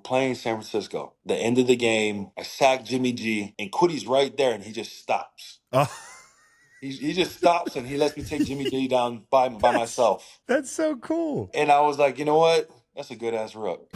playing San Francisco. The end of the game, I sack Jimmy G, and Quiddy's right there, and he just stops. Oh, He just stops, and he lets me take Jimmy G down by myself. that's so cool. And I was like, you know what? That's a good-ass rook.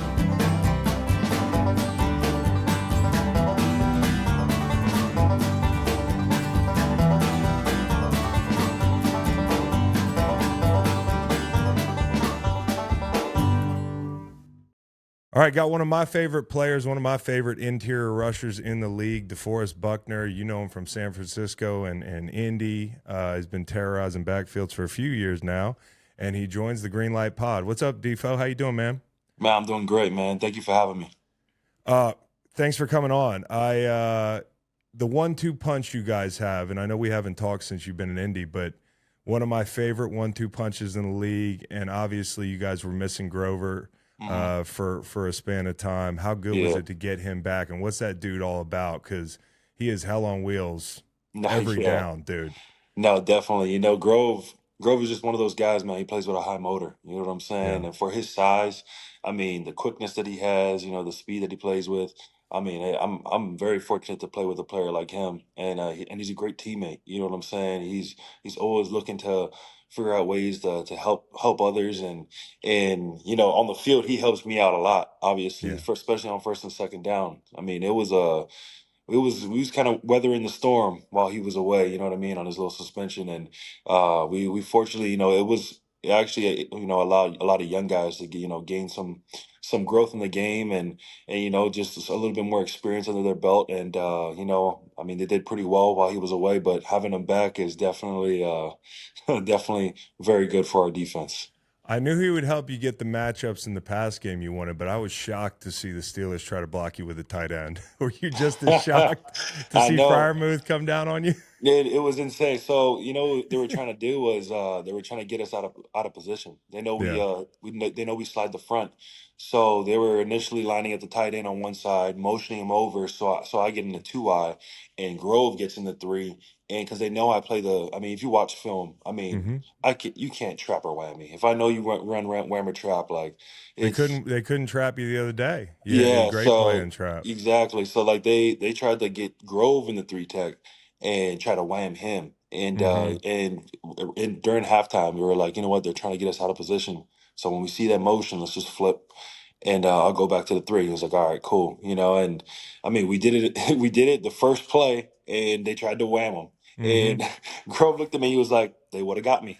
All right, got one of my favorite players, one of my favorite interior rushers in the league, DeForest Buckner. You know him from San Francisco and Indy. He's been terrorizing backfields for a few years now, and he joins the Green Light Pod. What's up, Defo? How you doing, man? Man, I'm doing great, man. Thank you for having me. Thanks for coming on. The 1-2 punch you guys have, and I know we haven't talked since you've been in Indy, but one of my favorite 1-2 punches in the league, and obviously you guys were missing Grover for a span of time. How good was it to get him back, and what's that dude all about? Because he is hell on wheels every down, dude. No, definitely. You know, Grove is just one of those guys, man. He plays with a high motor. You know what I'm saying? Yeah. And for his size, I mean, the quickness that he has, you know, the speed that he plays with. I mean, I'm very fortunate to play with a player like him, and he's a great teammate. You know what I'm saying? He's always looking to figure out ways to help others, and you know, on the field he helps me out a lot. Obviously, Yeah. especially on first and second down. I mean, we was kind of weathering the storm while he was away, you know what I mean, on his little suspension, and we fortunately, you know, it actually, you know, allowed a lot of young guys to you know, gain some growth in the game, and you know, just a little bit more experience under their belt, and you know, I mean, they did pretty well while he was away, but having him back is definitely definitely very good for our defense. I knew he would help you get the matchups in the pass game you wanted, but I was shocked to see the Steelers try to block you with a tight end. Were you just as shocked to I see know. Freiermuth come down on you? It was insane. So you know what they were trying to do was they were trying to get us out of position. They know Yeah. they know we slide the front, so they were initially lining up the tight end on one side, motioning him over. So I get in the 2-eye, and Grove gets in the 3, and because they know I play the. I mean, if you watch film, I mean, Mm-hmm. you can't trap or whammy. If I know you run wham or trap, like it's They couldn't trap you the other day. You had a yeah. great play So in trap. exactly. So like they tried to get Grove in the 3 tech and try to wham him. Mm-hmm. And during halftime, we were like, you know what? They're trying to get us out of position. So when we see that motion, let's just flip, and I'll go back to the 3. He was like, all right, cool, you know. And I mean, we did it. We did it the first play, and they tried to wham him. Mm-hmm. And Grove looked at me. He was like, they would have got me.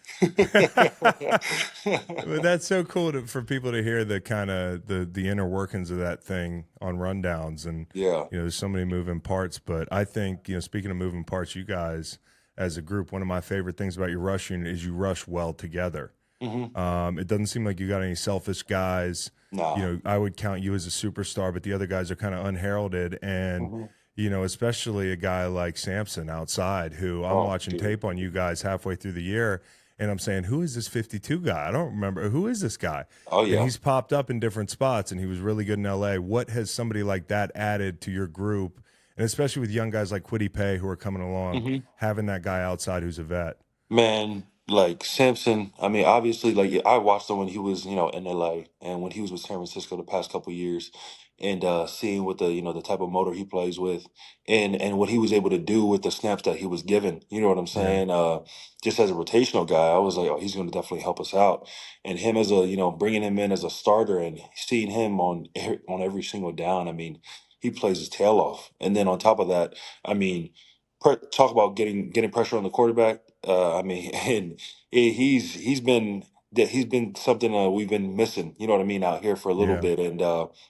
But that's so cool for people to hear the kind of the inner workings of that thing on rundowns, and Yeah. you know, there's so many moving parts. But I think, you know, speaking of moving parts, you guys as a group, one of my favorite things about your rush unit is you rush well together. Hmm. It doesn't seem like you got any selfish guys. You Nah. know, I would count you as a superstar, but the other guys are kind of unheralded. And, Hmm. you know, especially a guy like Sampson outside, who I'm Oh, watching dude. tape on you guys halfway through the year. And I'm saying, who is this 52 guy? I don't remember. Who is this guy? Oh And yeah. he's popped up in different spots, and he was really good in LA. What has somebody like that added to your group? And especially with young guys like Quiddy Pay who are coming along, Hmm. having that guy outside who's a vet. Man, like Samson, I mean, obviously, like I watched him when he was, you know, in LA, and when he was with San Francisco the past couple years, and seeing what the, you know, the type of motor he plays with, and what he was able to do with the snaps that he was given. You know what I'm Yeah. saying? Just as a rotational guy, I was like, oh, he's going to definitely help us out. And him as a, you know, bringing him in as a starter and seeing him on every single down. I mean, he plays his tail off. And then on top of that, I mean, talk about getting pressure on the quarterback. I mean, and he's been something we've been missing. You know what I mean, out here for a little Yeah. bit, and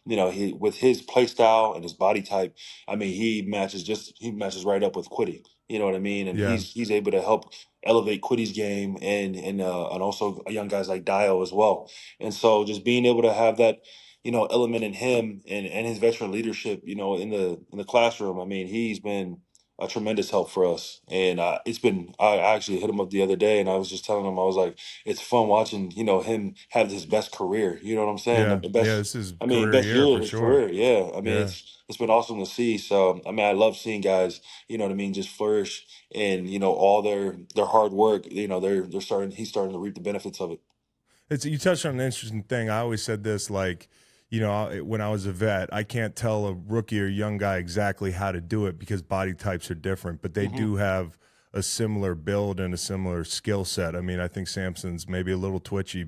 you know, he with his play style and his body type. I mean, he matches right up with Quiddy. You know what I mean, and Yeah. he's able to help elevate Quiddy's game, and also young guys like Dio as well. And so just being able to have that, you know, element in him, and his veteran leadership, you know, in the classroom. I mean, he's been a tremendous help for us. And it's been, I actually hit him up the other day, and I was just telling him, I was like, it's fun watching, you know, him have his best career. You know what I'm saying? Yeah. The Yeah. best, This is I mean, career best year year of for his sure. career. Yeah. I mean, Yeah. it's been awesome to see. So, I mean, I love seeing guys, you know what I mean, just flourish, and, you know, all their hard work, you know, he's starting to reap the benefits of it. You touched on an interesting thing. I always said this, like, when I was a vet, I can't tell a rookie or young guy exactly how to do it because body types are different, but they Hmm. do have a similar build and a similar skill set. I mean, I think Samson's maybe a little twitchy,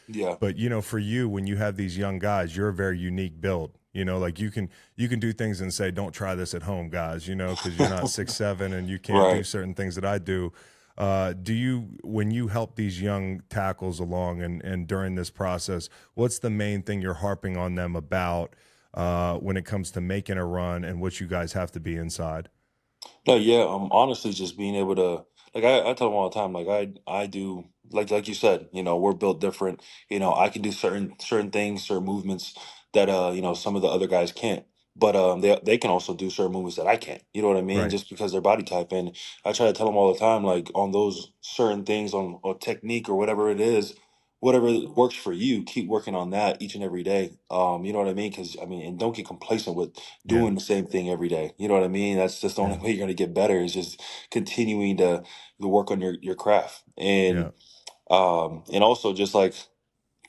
Yeah. but for you, when you have these young guys, you're a very unique build. Like you can do things and say, "Don't try this at home, guys," because you're not 6'7" and you can't do Right. certain things that I do. Do you, when you help these young tackles along and during this process, what's the main thing you're harping on them about when it comes to making a run and what you guys have to be inside? No, yeah. Honestly, just being able to, like, I tell them all the time, like, I do, like you said, we're built different. I can do certain things, certain movements that some of the other guys can't. But they can also do certain movements that I can't. You know what I mean? Right. Just because their body type. And I try to tell them all the time, like, on those certain things, on or technique or whatever it is, whatever works for you, keep working on that each and every day. You know what I mean? Because I mean, and don't get complacent with Yeah. doing the same thing every day. You know what I mean? That's just the only Yeah. way you're going to get better is just continuing to work on your craft. Yeah. And also just like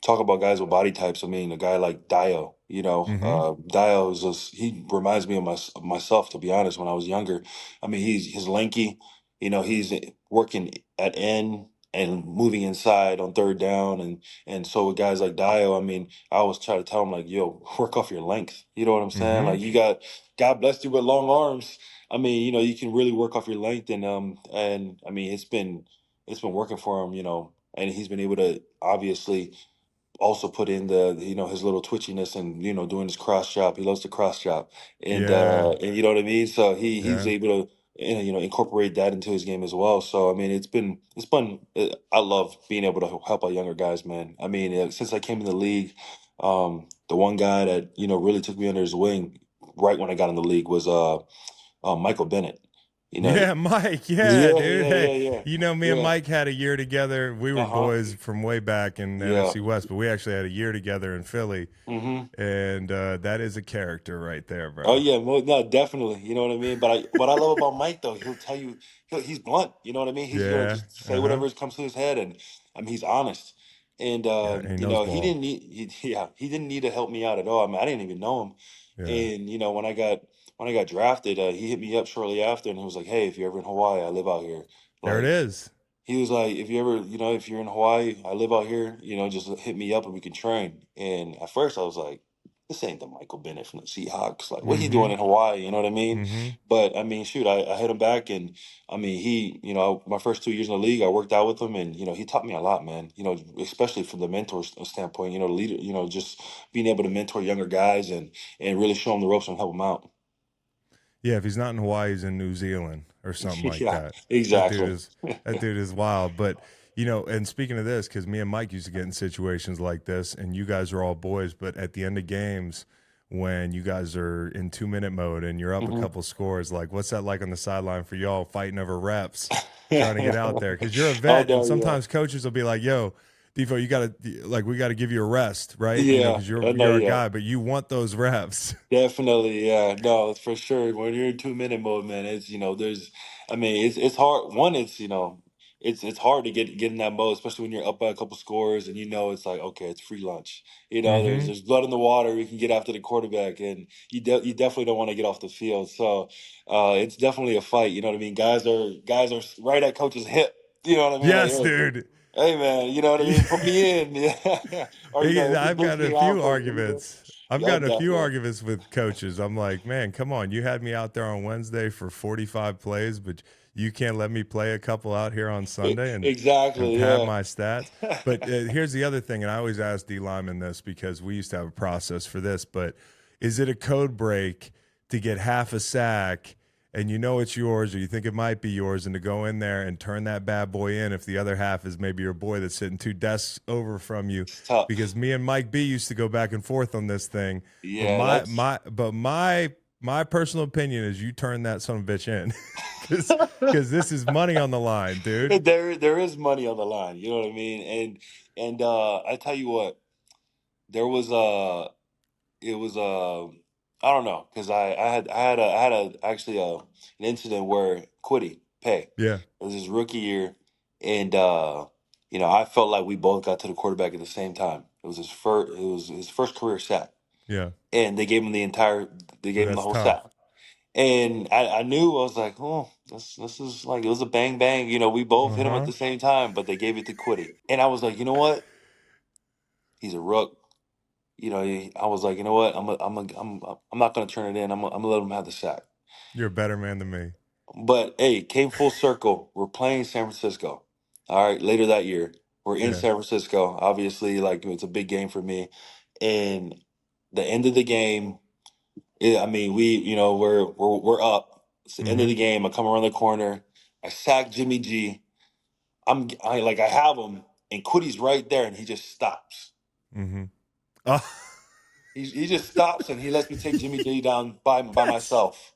talk about guys with body types. I mean, a guy like Dio, Mm-hmm. Dio is just, he reminds me of myself, to be honest, when I was younger. I mean, he's lanky, he's working at end and moving inside on third down. And so with guys like Dio, I mean, I always try to tell him like, yo, work off your length. You know what I'm saying? Mm-hmm. Like God blessed you with long arms. I mean, you can really work off your length and I mean, it's been working for him, and he's been able to obviously also put in his little twitchiness and doing his cross chop. He loves to cross chop, Yeah. and you know what I mean. So he's Yeah. able to incorporate that into his game as well. So I mean, it's been I love being able to help out younger guys, man. I mean, since I came in the league, the one guy that really took me under his wing right when I got in the league was Michael Bennett. You know, Yeah, Mike. Yeah, yeah, dude. yeah, Hey, yeah, yeah, me and yeah. Mike had a year together. We were Uh huh. boys from way back in the Yeah. NFC West, but we actually had a year together in Philly. Mm-hmm. And that is a character right there, Oh bro. yeah, well, no, definitely. You know what I mean. But what I love about Mike though, he'll tell you, he's blunt. You know what I mean. He's gonna Yeah. just say Uh-huh. whatever comes to his head, and I mean he's honest. And Yeah. He knows he ball. didn't need, he didn't need to help me out at all. I mean, I didn't even know him. Yeah. And when I got drafted, he hit me up shortly after, and he was like, "Hey, if you're ever in Hawaii, I live out here. There it Like, is. he was like, if you ever, if you're in Hawaii, I live out here, just hit me up and we can train." And at first I was like, this ain't the Michael Bennett from the Seahawks. Like, what he doing Mm-hmm. in Hawaii? You know what I mean? Mm-hmm. But I mean, shoot, I hit him back, and I mean, my first 2 years in the league, I worked out with him, and he taught me a lot, man. Especially from the mentor standpoint. The leader, just being able to mentor younger guys and really show them the ropes and help them out. Yeah, if he's not in Hawaii, he's in New Zealand or something like Yeah, that. That dude exactly. is that dude is wild. But and speaking of this, because me and Mike used to get in situations like this, and you guys are all boys, but at the end of games, when you guys are in 2 minute mode and you're up a Hmm. couple scores, like what's that like on the sideline for y'all fighting over reps, trying to get out there? Because you're a Oh vet, and no, yeah. sometimes coaches will be like, "Yo, Defo, you gotta like we got to give you a rest, right? Yeah, Because I know, you're our yeah. guy, but you want those reps." Definitely, yeah. No, for sure. When you're in 2 minute mode, man, it's I mean, it's hard. One, it's hard to get in that mode, especially when you're up by a couple scores and it's like, okay, it's free lunch. There's Mm-hmm. there's blood in the water. You can get after the quarterback, and you definitely don't want to get off the field. So, it's definitely a fight. You know what I mean? Guys are right at coach's hip. You know what I mean? Like, Yes, hey, dude. hey, man, you know what I mean? Put me in, yeah. Or if he I've boots got a me out few for arguments. I've yeah, gotten a few definitely. arguments with coaches. I'm like, man, come on. You had me out there on Wednesday for 45 plays, but you can't let me play a couple out here on Sunday and Exactly, pad yeah. my stats. But here's the other thing, and I always ask D Lyman this because we used to have a process for this. But is it a code break to get half a sack and you know it's yours or you think it might be yours and to go in there and turn that bad boy in if the other half is maybe your boy that's sitting two desks over from you? It's tough. Because me and Mike B used to go back and forth on this thing. But Yeah, that's my personal opinion is you turn that son of a bitch in. Because this is money on the line, dude. there is money on the line, you know what I mean? And I tell you what, there was it was I don't know, because I had actually an incident where Quiddy Pay. Yeah. It was his rookie year, and I felt like we both got to the quarterback at the same time. It was his first career sack. Yeah. and they gave him the That's whole tough. sack. And I knew, I was like, oh, this is like, it was a bang bang. You know, we both hit him at Uh-huh. the same time, but they gave it to Quiddy. And I was like, you know what? He's a rook. You know, I was like, you know what? I'm not gonna turn it in. I'm gonna let him have the sack. You're a better man than me. But hey, came full circle. We're playing San Francisco. All right, later that year, we're in Yeah. San Francisco. Obviously, like it's a big game for me. And the end of the game, I mean, we're up. It's the end of Mm-hmm. the game. I come around the corner. I sack Jimmy G. I have him, and Quiddy's right there, and he just stops. Mm-hmm. Oh, He just stops, and he lets me take Jimmy G down by that's myself.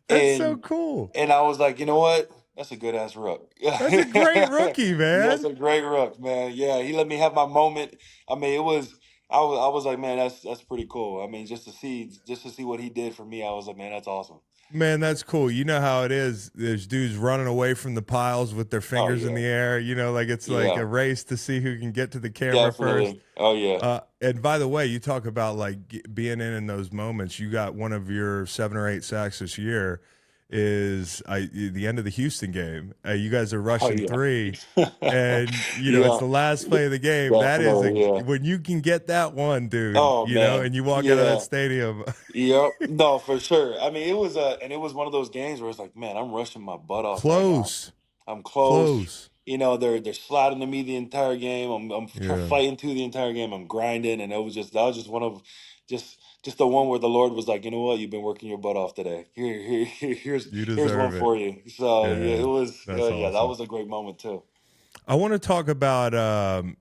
that's so And cool. and I was like, you know what? That's a good ass rook. That's a great rookie, Yeah, it's man. a great rook, man. Yeah, he let me have my moment. I mean, it was I was like, man, that's pretty cool. I mean, just to see what he did for me, I was like, man, that's awesome. Man, that's cool. You know how it is. There's dudes running away from the piles with their Oh fingers in yeah, the air. You know, like it's like yeah, a race to see who can get to the camera first. definitely. Oh yeah. And by the way, you talk about like being in those moments. You got one of your 7 or 8 sacks this year. Is the end of the Houston game? You guys are Oh rushing yeah. three, and it's Yeah, the last play of the game. That is definitely. Yeah. when you can get that one, dude. Oh And man. you walk out of that Yeah. stadium. Yep. No, for sure. I mean, it was one of those games where it's like, man, I'm rushing my butt off right now. Close, I'm close. close. You know, they're sliding to me the entire game. I'm Yeah. fighting through the entire game. I'm grinding, and that was just one of just the one where the Lord was like, you know what, you've been working your butt off today. You Here's one deserve it. for you. So yeah, Yeah, it was that's yeah, that awesome. was a great moment too. I want to talk about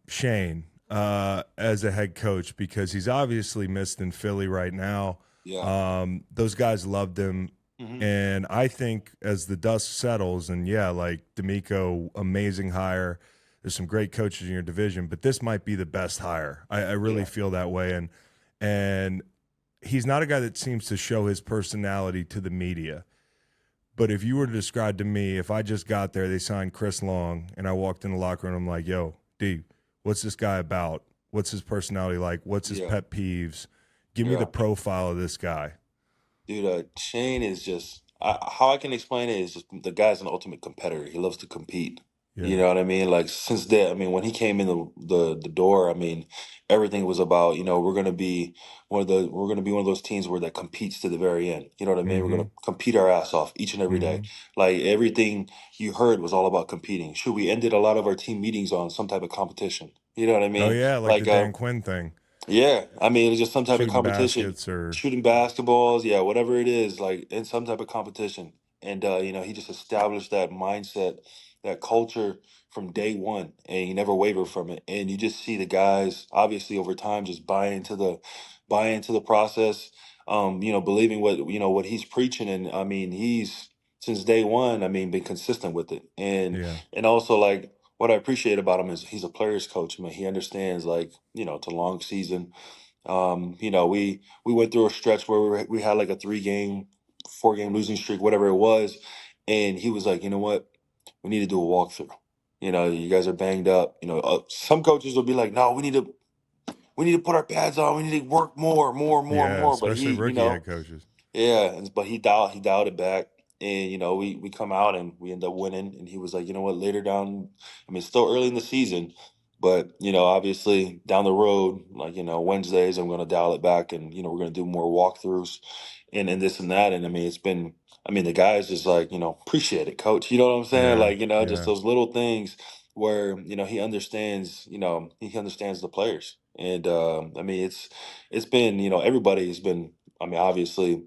Shane as a head coach because he's obviously missed in Philly right now. Yeah. Those guys loved him. Hmm. And I think as the dust settles, and yeah, like D'Amico, amazing hire. There's some great coaches in your division, but this might be the best hire. I really Yeah. feel that way. And he's not a guy that seems to show his personality to the media. But if you were to describe to me, if I just got there, they signed Chris Long, and I walked in the locker room, I'm like, yo, D, what's this guy about? What's his personality like? What's his Yeah. pet peeves? Give me the Yeah. profile of this guy. Dude, Shane is just how I can explain it is just the guy's an ultimate competitor. He loves to compete. You Yeah. know what I mean? Like since then, I mean, when he came in the door, I mean, everything was about, we're gonna be one of those teams where that competes to the very end. You know what I mean? We're Mm-hmm. gonna compete our ass off each and every day. Mm-hmm. Like everything you heard was all about competing. Shoot, we ended a lot of our team meetings on some type of competition. You know what I Oh mean? yeah, like the Like Dan Quinn thing. yeah, I mean, it's just some type of Shooting competition, baskets or shooting basketballs, yeah, whatever it is, like in some type of competition. And he just established that mindset, that culture from day one, and he never wavered from it. And you just see the guys, obviously, over time, just buy into the process. Believing what he's preaching, and I mean, he's since day one, I mean, been consistent with it, yeah. and also like what I appreciate about him is he's a player's coach. I mean, he understands like it's a long season. We went through a stretch where we had like a 4 game losing streak, whatever it was, and he was like, you know what, we need to do a walkthrough. You guys are banged up. Some coaches will be like, no, we need to put our pads on. We need to work more, more, more, Yeah, more. But especially rookie head coaches. yeah, but he dialed it back, and we come out and we end up winning. And he was like, you know what, later down, I mean, it's still early in the season, but obviously down the road, like Wednesdays, I'm going to dial it back, and we're going to do more walkthroughs, and this and that. And I mean, the guys just like appreciate it, coach. You know what I'm saying? Yeah, Like just yeah. those little things where he understands. He understands the players, and I mean, it's been everybody's been. I mean, obviously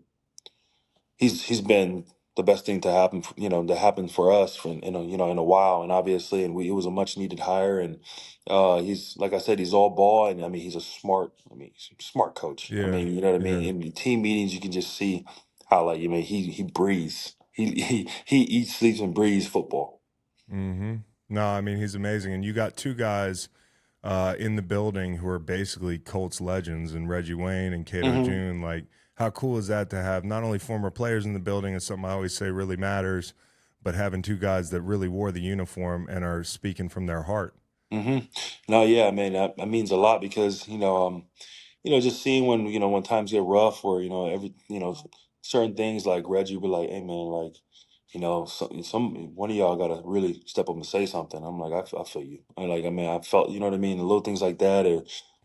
he's been the best thing to happen to happen for us for in a while, and obviously, and it was a much needed hire. And he's, like I said, he's all ball, and I mean he's a smart coach. I Yeah, mean, you know what I mean. yeah. In the team meetings, you can just see how, like, he breathes, he eats, sleeps, and breathes football. Mm-hmm. No, I mean he's amazing, and you got two guys in the building who are basically Colts legends, and Reggie Wayne and Cato Hmm. June. Like, how cool is that to have not only former players in the building? Is something I always say really matters, but having two guys that really wore the uniform and are speaking from their heart. Hmm. No, yeah, man, that means a lot because just seeing when, when times get rough or, certain things like Reggie would be like, hey man, like, one of y'all got to really step up and say something. I'm like, I feel you. I felt, you know what I mean? The little things like that,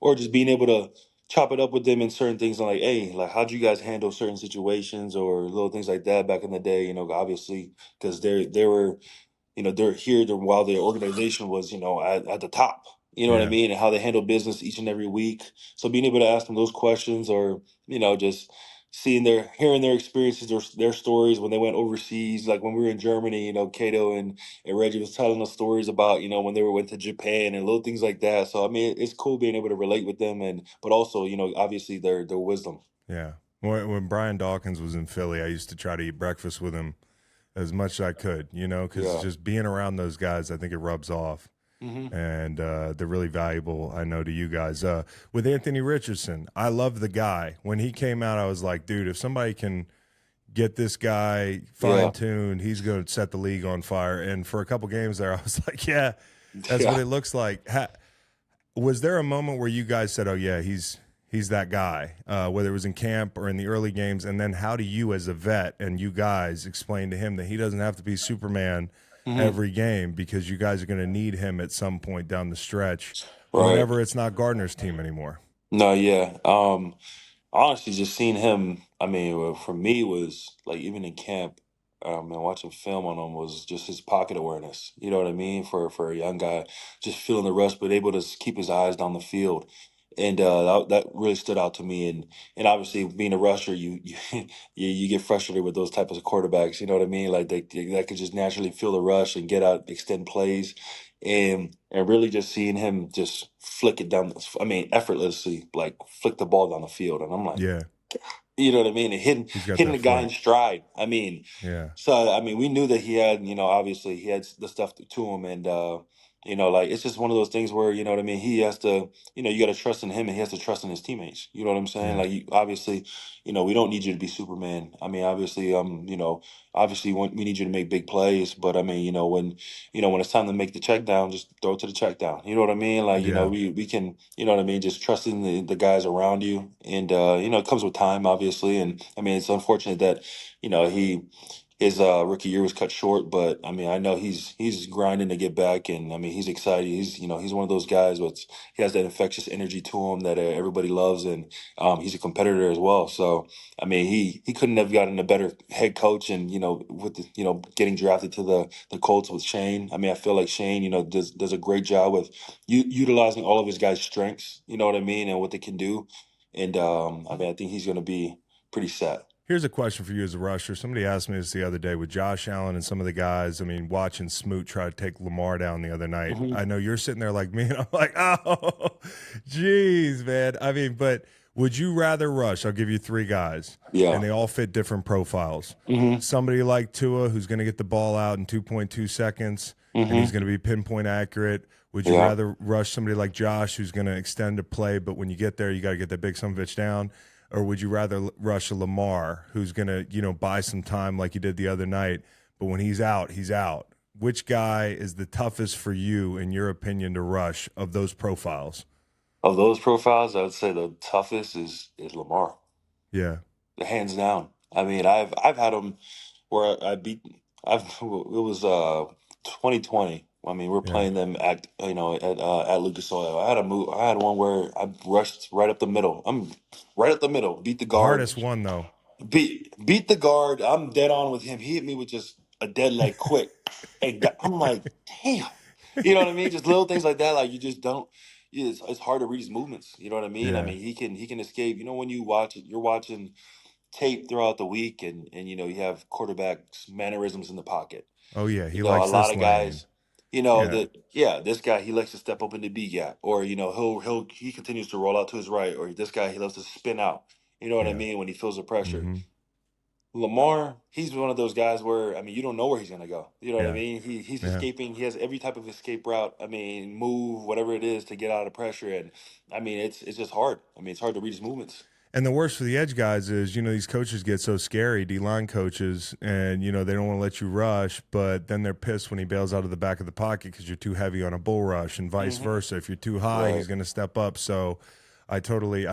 or just being able to chop it up with them in certain things. And like, hey, like, how'd you guys handle certain situations or little things like that back in the day? Obviously, because they were, they're here while the organization was, at the top. You know what I Yeah. mean? And how they handle business each and every week. So being able to ask them those questions, or just hearing their experiences, their stories when they went overseas, like when we were in Germany. Cato and Reggie was telling us stories about when they went to Japan and little things like that. So I mean, it's cool being able to relate with them, but also obviously their wisdom. Yeah. When Brian Dawkins was in Philly, I used to try to eat breakfast with him as much as I could, because Yeah. just being around those guys, I think it rubs off. Hmm. And they're really valuable, I know, to you guys. With Anthony Richardson, I love the guy. When he came out, I was like, dude, if somebody can get this guy Yeah. fine-tuned, he's going to set the league on fire. And for a couple games there, I was like, yeah, that's what Yeah. it looks like. Was there a moment where you guys said, oh, yeah, he's that guy, whether it was in camp or in the early games? And then how do you as a vet and you guys explain to him that he doesn't have to be Superman Hmm. every game, because you guys are going to need him at some point down the stretch Right. whenever it's not Gardner's team anymore? No, yeah. Honestly, just seeing him, I mean, for me was like even in camp, and watching film on him was just his pocket awareness. You know what I mean? For a young guy, just feeling the rush, but able to keep his eyes down the field, and that really stood out to me. And obviously, being a rusher, you you get frustrated with those types of quarterbacks. You know what I mean? Like they could just naturally feel the rush and get out, extend plays, and really just seeing him just flick it down. I mean, effortlessly, like flick the ball down the field, and I'm like, Yeah, you know what I mean? And he's got hitting that the guy foot. in stride. I mean, Yeah, so I mean, we knew that he had, obviously he had the stuff to him, and like it's just one of those things where what I mean. He has to, you got to trust in him, and he has to trust in his teammates. You know what I'm saying? yeah, Like, obviously, we don't need you to be Superman. I mean, obviously, obviously we need you to make big plays, but I mean, when it's time to make the check down, just throw it to the check down. You know what I mean? Like, yeah, we can, what I mean, just trusting the guys around you. And it comes with time, obviously. And I mean, it's unfortunate that, he his rookie year was cut short, but I mean, I know he's grinding to get back, and I mean, he's excited. He's one of those guys, but he has that infectious energy to him that everybody loves, and he's a competitor as well. So I mean, he couldn't have gotten a better head coach, and with getting drafted to the Colts with Shane. I mean, I feel like Shane, does a great job with utilizing all of his guys' strengths. You know what I mean, and what they can do, and I mean, I think he's going to be pretty set. Here's a question for you as a rusher. Somebody asked me this the other day with Josh Allen and some of the guys. I mean, watching Smoot try to take Lamar down the other night. Hmm. I know you're sitting there like me, and I'm like, oh, geez, man. I mean, but would you rather rush? I'll give you three guys, and Yeah. they all fit different profiles. Hmm. Somebody like Tua, who's going to get the ball out in 2.2 seconds, and he's Hmm. going to be pinpoint accurate. Would you Yeah. rather rush somebody like Josh, who's going to extend a play, but when you get there, you got to get that big son of a bitch down? Or would you rather rush a Lamar, who's going to, buy some time like you did the other night, but when he's out, he's out? Which guy is the toughest for you, in your opinion, to rush of those profiles? Of those profiles, I would say the toughest is Lamar, Yeah, hands down. I mean, I've had him where I beat. It was 2020. I mean, we're yeah. playing them at Lucas Oil. I had a move. I had one where I rushed right up the middle. I'm right up the middle. Beat the guard. Hardest one, though. Beat the guard. I'm dead on with him. He hit me with just a dead leg quick. And I'm like, damn. You know what I mean? Just little things like that. Like you just don't. It's hard to read his movements. You know what I mean? I Yeah. mean, he can escape. When you watch it, you're watching tape throughout the week, and you have quarterbacks mannerisms in the pocket. Oh, yeah. He A likes lot this of lane. guys, Yeah. that yeah, this guy he likes to step up in the B gap, or he continues to roll out to his right, or this guy he loves to spin out. You know what I Yeah. mean when he feels the pressure. Mm-hmm. Lamar, he's one of those guys where I mean you don't know where he's gonna go. You know what I Yeah. mean? He's Yeah. escaping. He has every type of escape route. I mean, move whatever it is to get out of pressure, and I mean it's just hard. I mean it's hard to read his movements. And the worst for the edge guys is, these coaches get so scary, D-line coaches, and, they don't want to let you rush, but then they're pissed when he bails out of the back of the pocket because you're too heavy on a bull rush, and vice Hmm. versa. If you're too high, Right. he's going to step up. So I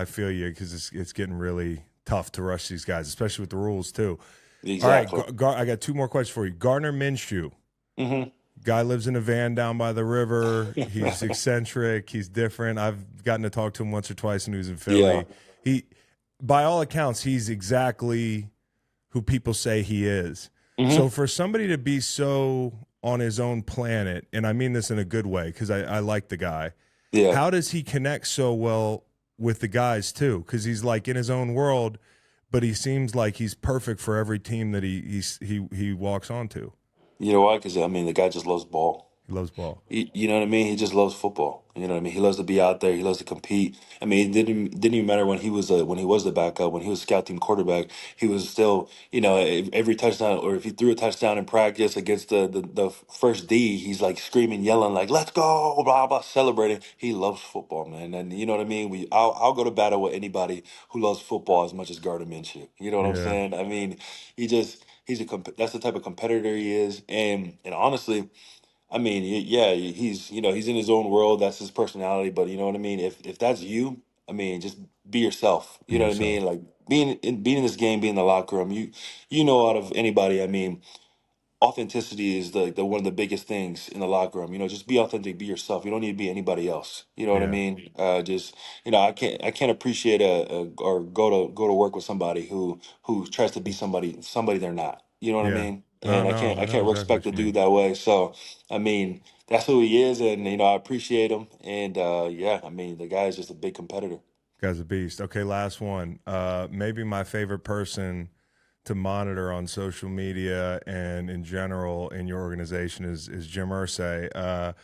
feel you because it's getting really tough to rush these guys, especially with the rules too. All right, Exactly. I got two more questions for you. Gardner Minshew, Hmm. guy lives in a van down by the river. He's eccentric. He's different. I've gotten to talk to him once or twice when he was in Yeah. Philly. He, by all accounts, he's exactly who people say he is. Hmm. So for somebody to be so on his own planet, and I mean this in a good way because I like the guy, Yeah. how does he connect so well with the guys too? Because he's like in his own world, but he seems like he's perfect for every team that he walks onto. You know why? Because I mean, the guy just loves ball. He loves ball. You know what I mean? He just loves football. You know what I mean? He loves to be out there. He loves to compete. I mean, it didn't even matter when he was the backup, when he was scout team quarterback. He was still, every touchdown, or if he threw a touchdown in practice against the first D, he's like screaming, yelling like "Let's go!" blah blah, celebrating. He loves football, man, and you know what I mean. I'll go to battle with anybody who loves football as much as Gardner Minshew. You know what I'm Yeah, saying? I mean, that's the type of competitor he is, and honestly. I mean, yeah, he's in his own world. That's his personality. But you know what I mean. If that's you, I mean, just be yourself. be You know what I yourself. mean. Like being in this game, being in the locker room. Out of anybody. I mean, authenticity is the one of the biggest things in the locker room. Just be authentic, be yourself. You don't need to be anybody else. You know what I Yeah, mean? Just I can't appreciate or go to work with somebody who tries to be somebody they're not. You know what I yeah. mean? No, And I no, can't I I know can't exactly respect what the you mean. dude that way. So I mean that's who he is, and I appreciate him. And yeah, I mean the guy is just a big competitor. Guy's a beast. Okay, last one. Maybe my favorite person to monitor on social media and in general in your organization is Jim Irsay.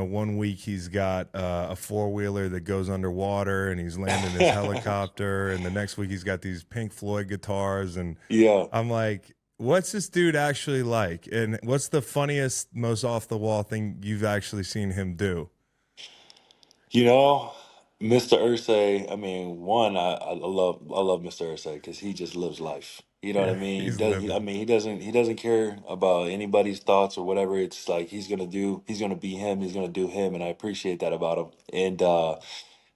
One week he's got a four wheeler that goes underwater and he's landing his helicopter, and the next week he's got these Pink Floyd guitars, and Yeah. I'm like, what's this dude actually like? And what's the funniest, most off the wall thing you've actually seen him do? You know, Mr. Ursay, I mean, one, I love Mr. Ursay because he just lives life. You know what I Yeah, mean? he's living. He doesn't care about anybody's thoughts or whatever. It's like he's gonna be him, he's gonna do him, and I appreciate that about him. And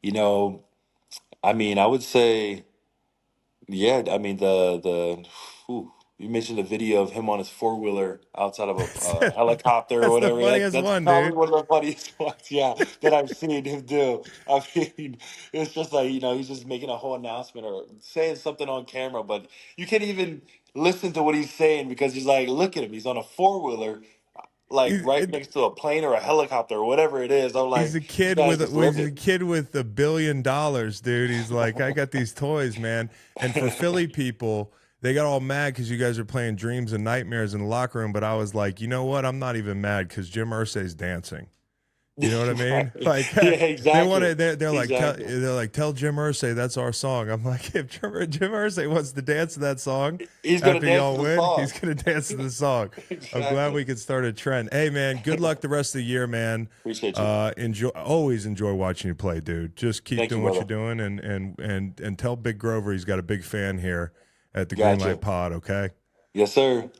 you know, I mean, I would say yeah, I mean whew, you mentioned the video of him on his four wheeler outside of a helicopter or That's the whatever. funniest That's one, probably dude. one of the funniest ones, yeah, that I've seen him do. I mean, it's just like he's just making a whole announcement or saying something on camera, but you can't even listen to what he's saying because he's like, look at him, he's on a four wheeler, like He's, right next to a plane or a helicopter or whatever it is. I'm He's like, a this kid guy's with just he's a living. kid with $1 billion, dude. He's like, I got these toys, man. And for Philly people, they got all mad because you guys are playing Dreams and Nightmares in the locker room. But I was like, you know what? I'm not even mad because Jim Irsay's dancing. You know what I mean? Right. Like Yeah, they want to. exactly. Exactly. They're like, tell Jim Irsay that's our song. I'm like, if Jim Irsay wants to dance to that song He's gonna after dance to y'all the win, song. he's gonna dance to the song. I'm glad Exactly. we could start a trend. Hey man, good luck the rest of the year, man. Appreciate you. Always enjoy watching you play, dude. Just keep Thank you, doing what you're brother. doing, and tell Big Grover he's got a big fan here at the Greenlight Gotcha. Pod. Okay. Yes, sir.